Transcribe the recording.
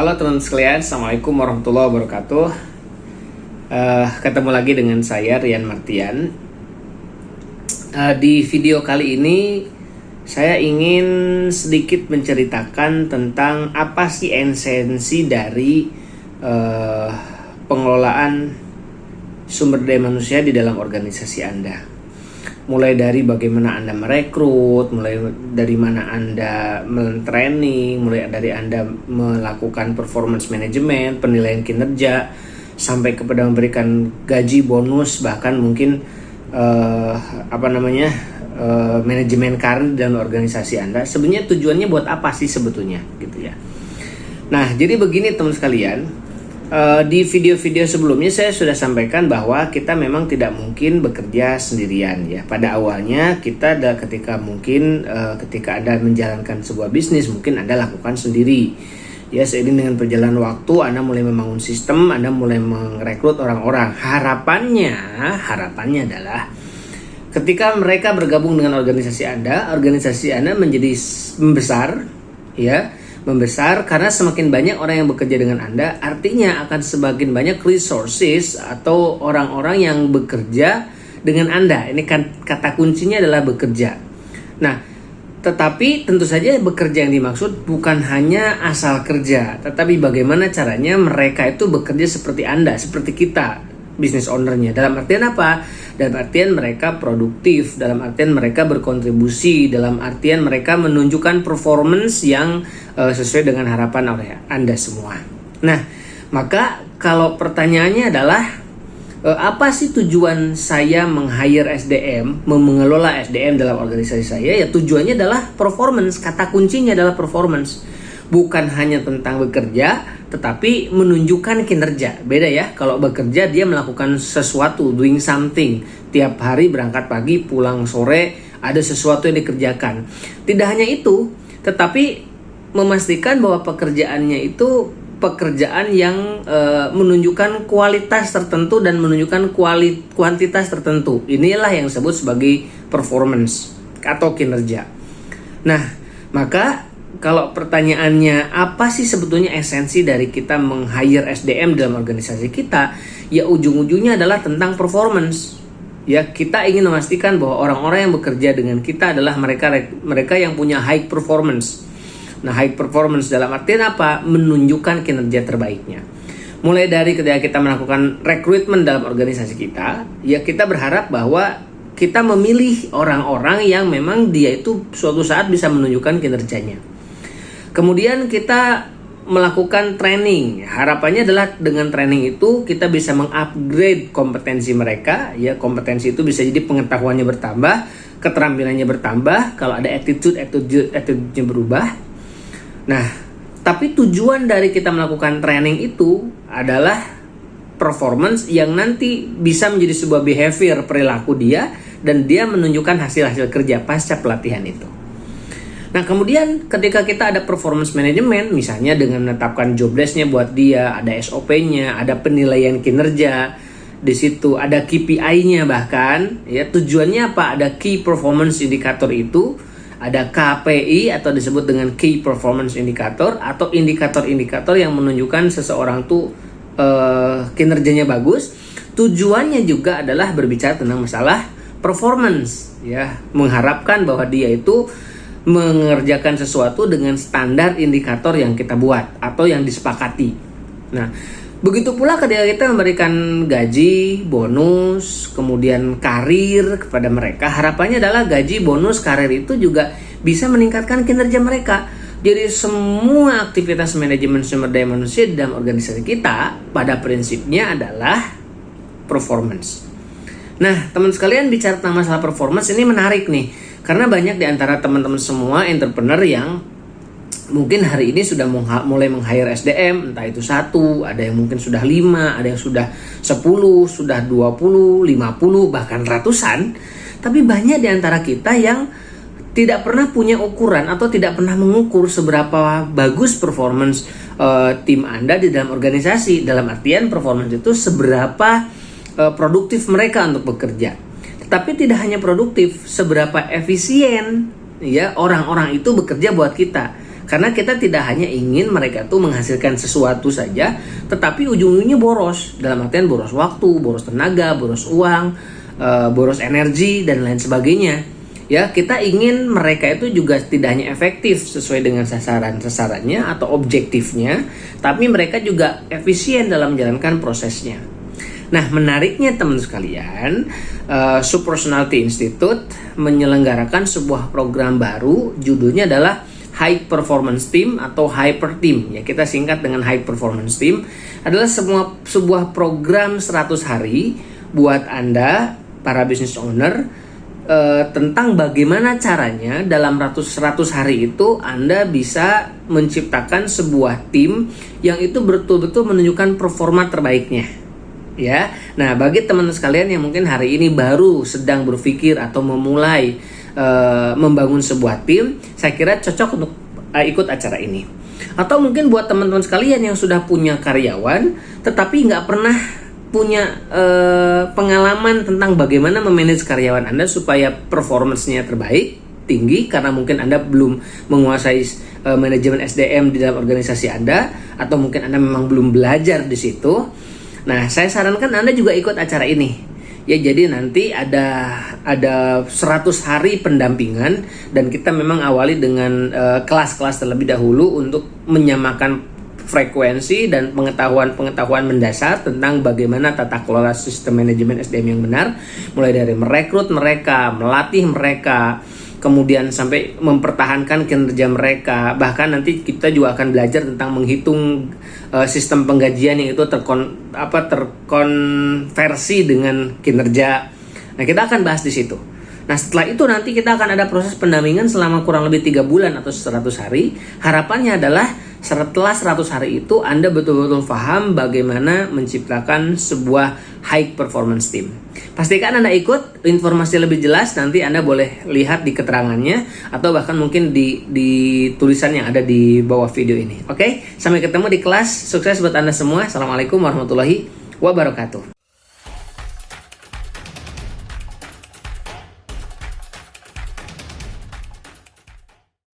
Halo teman sekalian, Assalamualaikum warahmatullahi wabarakatuh. Ketemu lagi dengan saya Rian Martian. Di video kali ini saya ingin sedikit menceritakan tentang apa sih esensi dari pengelolaan sumber daya manusia di dalam organisasi Anda. Mulai dari bagaimana Anda merekrut, mulai dari mana Anda men-training, mulai dari Anda melakukan performance management, penilaian kinerja, sampai kepada memberikan gaji, bonus, bahkan mungkin manajemen karir dan organisasi Anda. Sebenarnya tujuannya buat apa sih sebetulnya, gitu ya. Nah, jadi begini teman sekalian. Di video-video sebelumnya saya sudah sampaikan bahwa kita memang tidak mungkin bekerja sendirian ya. Pada awalnya kita ketika Anda menjalankan sebuah bisnis mungkin Anda lakukan sendiri. Ya, seiring dengan perjalanan waktu Anda mulai membangun sistem, Anda mulai merekrut orang-orang. Harapannya adalah ketika mereka bergabung dengan organisasi Anda menjadi membesar karena semakin banyak orang yang bekerja dengan Anda, artinya akan semakin banyak resources atau orang-orang yang bekerja dengan Anda. Ini kan kata kuncinya adalah bekerja. Nah, tetapi tentu saja bekerja yang dimaksud bukan hanya asal kerja, tetapi bagaimana caranya mereka itu bekerja seperti Anda, seperti kita, business owner-nya. Dalam artian apa? Dalam artian mereka produktif, dalam artian mereka berkontribusi, dalam artian mereka menunjukkan performance yang sesuai dengan harapan oleh Anda semua. Nah, maka kalau pertanyaannya adalah apa sih tujuan saya meng-hire SDM, mengelola SDM dalam organisasi saya? Ya tujuannya adalah performance, kata kuncinya adalah performance. Bukan hanya tentang bekerja, tetapi menunjukkan kinerja. Beda ya, kalau bekerja dia melakukan sesuatu, doing something. Tiap hari berangkat pagi, pulang sore, ada sesuatu yang dikerjakan. Tidak hanya itu, tetapi memastikan bahwa pekerjaannya itu pekerjaan yang menunjukkan kualitas tertentu dan menunjukkan kuantitas tertentu. Inilah yang disebut sebagai performance atau kinerja. Nah, maka kalau pertanyaannya apa sih sebetulnya esensi dari kita meng-hire SDM dalam organisasi kita, ya ujung-ujungnya adalah tentang performance. Ya, kita ingin memastikan bahwa orang-orang yang bekerja dengan kita adalah mereka yang punya high performance. Nah, high performance dalam artian apa? Menunjukkan kinerja terbaiknya. Mulai dari ketika kita melakukan rekrutmen dalam organisasi kita, ya kita berharap bahwa kita memilih orang-orang yang memang dia itu suatu saat bisa menunjukkan kinerjanya. Kemudian kita melakukan training. Harapannya adalah dengan training itu kita bisa mengupgrade kompetensi mereka. Ya, kompetensi itu bisa jadi pengetahuannya bertambah, keterampilannya bertambah, kalau ada attitude-nya berubah. Nah, tapi tujuan dari kita melakukan training itu adalah performance yang nanti bisa menjadi sebuah behavior, perilaku dia, dan dia menunjukkan hasil-hasil kerja pasca pelatihan itu. Nah, kemudian ketika kita ada performance management, misalnya dengan menetapkan job desk-nya buat dia, ada SOP-nya, ada penilaian kinerja, di situ ada KPI-nya bahkan, ya tujuannya apa? Ada key performance indicator itu, ada KPI atau disebut dengan key performance indicator atau indikator-indikator yang menunjukkan seseorang tuh kinerjanya bagus. Tujuannya juga adalah berbicara tentang masalah performance, ya, mengharapkan bahwa dia itu mengerjakan sesuatu dengan standar indikator yang kita buat atau yang disepakati. Nah, begitu pula ketika kita memberikan gaji, bonus, kemudian karir kepada mereka, harapannya adalah gaji, bonus, karir itu juga bisa meningkatkan kinerja mereka. Jadi semua aktivitas manajemen sumber daya manusia dalam organisasi kita pada prinsipnya adalah performance. Nah, teman sekalian, bicara tentang masalah performance ini menarik nih. Karena banyak di antara teman-teman semua entrepreneur yang mungkin hari ini sudah mulai meng-hire SDM, entah itu 1, ada yang mungkin sudah 5, ada yang sudah 10, sudah 20, 50, bahkan ratusan. Tapi banyak di antara kita yang tidak pernah punya ukuran atau tidak pernah mengukur seberapa bagus performance tim Anda di dalam organisasi. Dalam artian performance itu seberapa produktif mereka untuk bekerja. Tapi tidak hanya produktif, seberapa efisien ya orang-orang itu bekerja buat kita. Karena kita tidak hanya ingin mereka tuh menghasilkan sesuatu saja, tetapi ujung-ujungnya boros. Dalam artian boros waktu, boros tenaga, boros uang, boros energi, dan lain sebagainya. Ya, kita ingin mereka itu juga tidak hanya efektif sesuai dengan sasarannya atau objektifnya, tapi mereka juga efisien dalam menjalankan prosesnya. Nah, menariknya teman sekalian, Super Personality Institute menyelenggarakan sebuah program baru, judulnya adalah High Performance Team atau Hyper Team. Ya, kita singkat dengan High Performance Team. Adalah sebuah program 100 hari buat Anda, para business owner, tentang bagaimana caranya dalam 100 hari itu Anda bisa menciptakan sebuah tim yang itu betul-betul menunjukkan performa terbaiknya. Ya, nah bagi teman-teman sekalian yang mungkin hari ini baru sedang berpikir atau memulai membangun sebuah tim, saya kira cocok untuk ikut acara ini. Atau mungkin buat teman-teman sekalian yang sudah punya karyawan, tetapi nggak pernah punya pengalaman tentang bagaimana memanage karyawan Anda supaya performance-nya terbaik, tinggi, karena mungkin Anda belum menguasai manajemen SDM di dalam organisasi Anda, atau mungkin Anda memang belum belajar di situ. Nah, saya sarankan Anda juga ikut acara ini. Ya, jadi nanti ada 100 hari pendampingan, dan kita memang awali dengan kelas-kelas terlebih dahulu untuk menyamakan frekuensi dan pengetahuan mendasar tentang bagaimana tata kelola sistem manajemen SDM yang benar, mulai dari merekrut mereka, melatih mereka, kemudian sampai mempertahankan kinerja mereka. Bahkan nanti kita juga akan belajar tentang menghitung sistem penggajian yang itu terkonversi dengan kinerja. Nah, kita akan bahas di situ. Nah, setelah itu nanti kita akan ada proses pendampingan selama kurang lebih 3 bulan atau 100 hari. Harapannya adalah setelah 100 hari itu Anda betul-betul paham bagaimana menciptakan sebuah high performance team. Pastikan Anda ikut. Informasi lebih jelas nanti Anda boleh lihat di keterangannya, atau bahkan mungkin di tulisan yang ada di bawah video ini. Oke, sampai ketemu di kelas. Sukses buat Anda semua. Assalamualaikum warahmatullahi wabarakatuh.